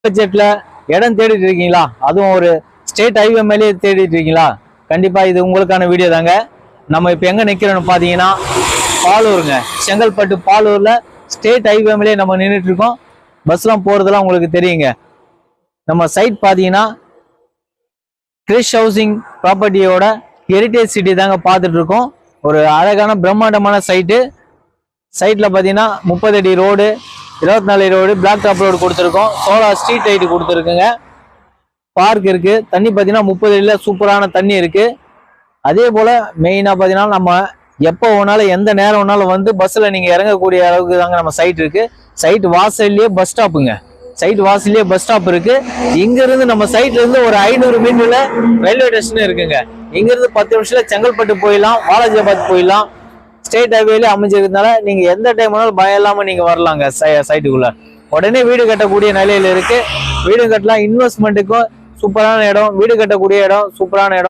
பட்ஜெட்ல இடம் தேடிட்டு இருக்கீங்களா? அதுவும் ஒரு ஸ்டேட் ஹைவே மேலேயே தேடிட்டு இருக்கீங்களா? கண்டிப்பா இது உங்களுக்கான வீடியோ தாங்க. நம்ம இப்ப எங்க நிக்கிறோம்னு பாத்தீங்கன்னா பாலூருங்க. செங்கல்பட்டு பாலூர்ல ஸ்டேட் ஹைவே மேலேயே நம்ம நின்றுட்டு இருக்கோம். பஸ்லாம் போறதெல்லாம் உங்களுக்கு தெரியுங்க. நம்ம சைட் பாத்தீங்கன்னா கிறிஸ் ஹவுசிங் ப்ராப்பர்ட்டியோட ஹெரிடேஜ் சிட்டி தாங்க பார்த்துட்டு இருக்கோம். ஒரு அழகான பிரம்மாண்டமான சைட்ல பாத்தீங்கன்னா 30 அடி ரோடு, 24 அடி ரோடு, பிளாக் டாப் ரோடு கொடுத்துருக்கோம். சோலார் ஸ்ட்ரீட் லைட் கொடுத்துருக்குங்க. பார்க் இருக்கு. தண்ணி பாத்தீங்கன்னா 30 அடியில சூப்பரான தண்ணி இருக்கு. அதே போல மெயினா பாத்தீங்கன்னா நம்ம எப்போ வேணாலும் எந்த நேரம் வேணாலும் வந்து பஸ்ல நீங்க இறங்கக்கூடிய அளவுக்கு தாங்க நம்ம சைட் இருக்கு. சைட் வாசல்லையே பஸ் ஸ்டாப்புங்க. சைட் வாசல்லையே பஸ் ஸ்டாப் இருக்கு. இங்க இருந்து நம்ம சைட்ல இருந்து ஒரு 500 மீட்டர்ல ரயில்வே ஸ்டேஷன் இருக்குங்க. இங்க இருந்து 10 நிமிஷத்துல செங்கல்பட்டு போயிடலாம், வாலாஜாபாத் போயிடலாம். ஸ்டேட் ஹைவேல அமைஞ்சிருக்கனால நீங்க எந்த டைம் வேணாலும் பயம் இல்லாம நீங்க வரலாங்க. சைட்டுக்குள்ள உடனே வீடு கட்டக்கூடிய நிலையில இருக்கு. வீடு கட்டலாம். இன்வெஸ்ட்மெண்ட்டுக்கும் சூப்பரான இடம், வீடு கட்டக்கூடிய இடம், சூப்பரான இடம்.